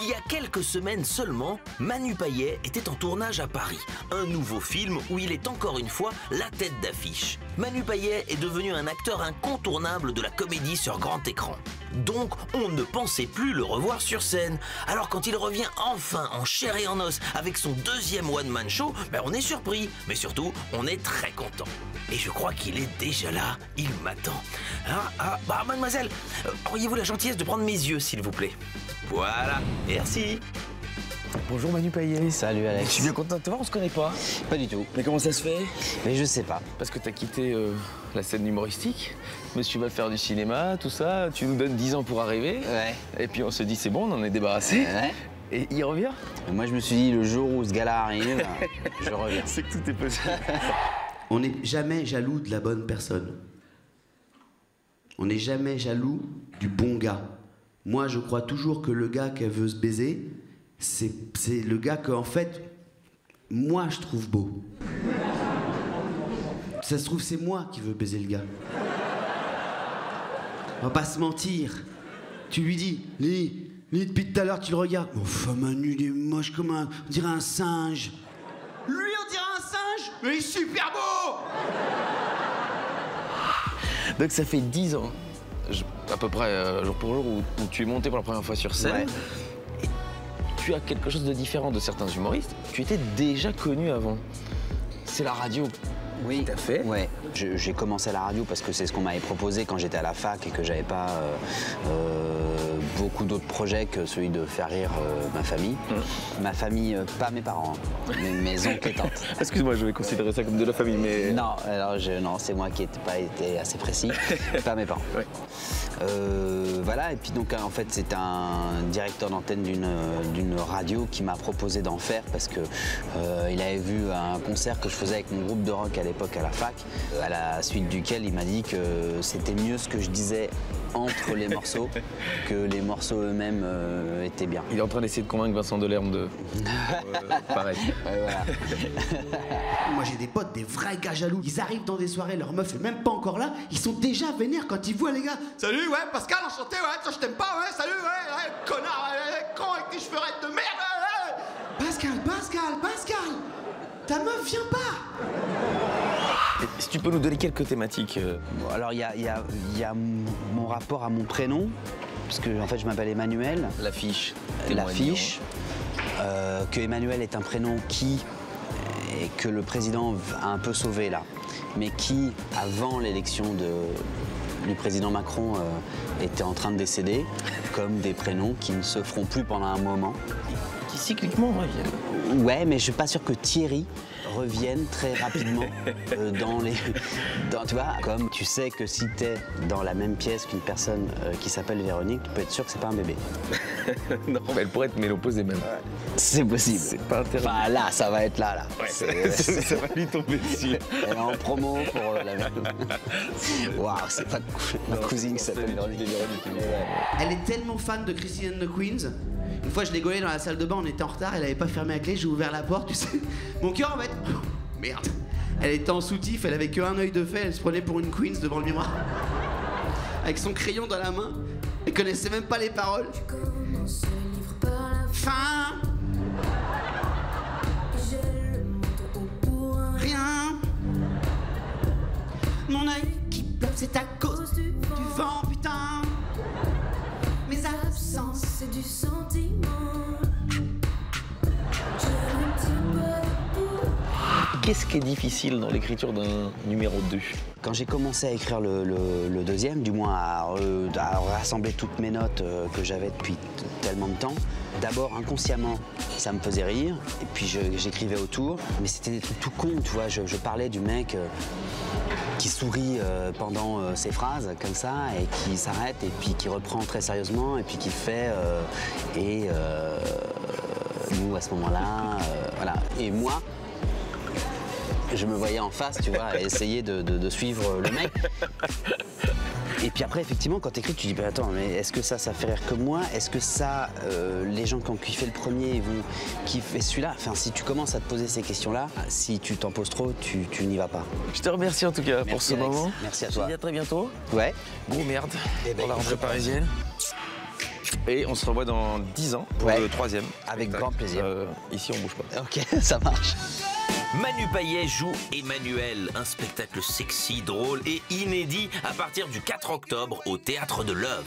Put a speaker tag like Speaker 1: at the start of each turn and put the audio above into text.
Speaker 1: Il y a quelques semaines seulement, Manu Payet était en tournage à Paris. Un nouveau film où il est encore une fois la tête d'affiche. Manu Payet est devenu un acteur incontournable de la comédie sur grand écran. Donc, on ne pensait plus le revoir sur scène. Alors quand il revient enfin en chair et en os avec son deuxième one-man show, on est surpris, mais surtout, on est très content. Et je crois qu'il est déjà là, il m'attend. Mademoiselle, auriez-vous la gentillesse de prendre mes yeux, s'il vous plaît? Voilà, merci.
Speaker 2: Bonjour Manu Payet.
Speaker 3: Salut Alex.
Speaker 2: Je suis bien content de te voir, on se connaît pas.
Speaker 3: Pas du tout.
Speaker 2: Mais comment ça se fait?
Speaker 3: Mais je sais pas.
Speaker 2: Parce que t'as quitté la scène humoristique, monsieur va faire du cinéma, tout ça, tu nous donnes 10 ans pour arriver.
Speaker 3: Ouais.
Speaker 2: Et puis on se dit c'est bon, on en est débarrassé.
Speaker 3: Ouais.
Speaker 2: Et il revient?
Speaker 3: Moi je me suis dit le jour où ce gars-là arrive, je reviens.
Speaker 2: C'est que tout est possible.
Speaker 4: On n'est jamais jaloux de la bonne personne. On n'est jamais jaloux du bon gars. Moi, je crois toujours que le gars qu'elle veut se baiser, c'est le gars que, en fait, moi, je trouve beau. Ça se trouve, c'est moi qui veux baiser le gars. On va pas se mentir. Tu lui dis, Lily, depuis tout à l'heure, tu le regardes. Enfin, Manu, il est moche comme on dirait un singe. Lui, on dirait un singe, mais il est super beau.
Speaker 2: Donc ça fait 10 ans, à peu près jour pour jour, où tu es monté pour la première fois sur scène.
Speaker 3: Ouais.
Speaker 2: Et tu as quelque chose de différent de certains humoristes. Tu étais déjà connu avant. C'est la radio.
Speaker 3: Oui.
Speaker 2: Tout à fait.
Speaker 3: Ouais. J'ai commencé à la radio parce que c'est ce qu'on m'avait proposé quand j'étais à la fac et que j'avais pas beaucoup d'autres projets que celui de faire rire ma famille. Ma famille, pas mes parents, hein. mes oncles et tantes.
Speaker 2: Excuse-moi, je vais considérer ça comme de la famille, mais...
Speaker 3: Non, alors non, c'est moi qui n'ai pas été assez précis, pas mes parents.
Speaker 2: Ouais.
Speaker 3: Voilà, et puis donc en fait c'est un directeur d'antenne d'une radio qui m'a proposé d'en faire parce que il avait vu un concert que je faisais avec mon groupe de rock à l'époque à la fac, à la suite duquel il m'a dit que c'était mieux ce que je disais entre les morceaux que les morceaux eux-mêmes étaient bien.
Speaker 2: Il est en train d'essayer de convaincre Vincent Delerme de... pareil.
Speaker 3: Ouais, voilà.
Speaker 4: Moi j'ai des potes, des vrais gars jaloux. Ils arrivent dans des soirées, leur meuf est même pas encore là. Ils sont déjà vénères quand ils voient les gars. Salut, ouais, Pascal, enchanté, ouais, toi je t'aime pas, ouais, salut, ouais, connard, con avec tes cheveux raides de merde, ouais. Pascal, ta meuf vient pas.
Speaker 2: Et si tu peux nous donner quelques thématiques
Speaker 3: Bon, alors il y a mon rapport à mon prénom, parce que en fait je m'appelle Emmanuel.
Speaker 2: L'affiche.
Speaker 3: L'affiche. Que Emmanuel est un prénom et que le président a un peu sauvé là, mais qui, avant l'élection du président Macron, était en train de décéder, comme des prénoms qui ne se feront plus pendant un moment.
Speaker 2: Qui cycliquement reviennent.
Speaker 3: Ouais, mais je suis pas sûr que Thierry revienne très rapidement tu vois, comme tu sais que si t'es dans la même pièce qu'une personne qui s'appelle Véronique, tu peux être sûr que c'est pas un bébé.
Speaker 2: Non, mais elle pourrait être ménopausée même.
Speaker 3: C'est possible.
Speaker 2: C'est pas intéressant.
Speaker 3: Enfin là, ça va être là.
Speaker 2: Ouais, ça va lui tomber dessus.
Speaker 3: Elle est en promo pour la Waouh, c'est pas ma cousine qui s'appelle Véronique.
Speaker 4: Elle est tellement fan de Christine and the Queens. Une fois, je l'ai gaulée dans la salle de bain, on était en retard, elle avait pas fermé la clé, j'ai ouvert la porte, tu sais. Mon cœur, en fait. Merde. Elle était en soutif, elle avait qu'un œil de fait, elle se prenait pour une Queens devant le miroir. Avec son crayon dans la main, elle connaissait même pas les paroles. Fin. Rien. Mon œil qui pleure, c'est à cause du vent, putain. Mes absences,
Speaker 5: c'est du sentiment.
Speaker 2: Qu'est-ce qui est difficile dans l'écriture d'un numéro 2?
Speaker 3: Quand j'ai commencé à écrire le deuxième, du moins à rassembler toutes mes notes que j'avais depuis tellement de temps, d'abord inconsciemment, ça me faisait rire, et puis j'écrivais autour, mais c'était des trucs tout cons, tu vois, je parlais du mec qui sourit pendant ses phrases comme ça, et qui s'arrête, et puis qui reprend très sérieusement, et puis qui fait nous à ce moment-là, voilà. Et moi, je me voyais en face, tu vois, à essayer de suivre le mec. Et puis après, effectivement, quand t'écris, tu dis, bah, attends, mais est-ce que ça fait rire que moi? Est-ce que ça, les gens qui ont kiffé le premier, ils vont kiffer celui-là? Enfin, si tu commences à te poser ces questions-là, si tu t'en poses trop, tu n'y vas pas.
Speaker 2: Je te remercie en tout cas pour ce moment.
Speaker 3: Merci à
Speaker 2: Je te
Speaker 3: toi.
Speaker 2: dis à très bientôt.
Speaker 3: Ouais.
Speaker 2: Gros merde
Speaker 3: Eh ben,
Speaker 2: pour la rentrée parisienne. Et on se revoit dans 10 ans pour
Speaker 3: Ouais.
Speaker 2: le 3e.
Speaker 3: Avec
Speaker 2: spectacle.
Speaker 3: grand plaisir.
Speaker 2: Ici, on bouge pas.
Speaker 3: Ok, ça marche.
Speaker 1: Manu Payet joue Emmanuel, un spectacle sexy, drôle et inédit à partir du 4 octobre au Théâtre de l'Œuvre.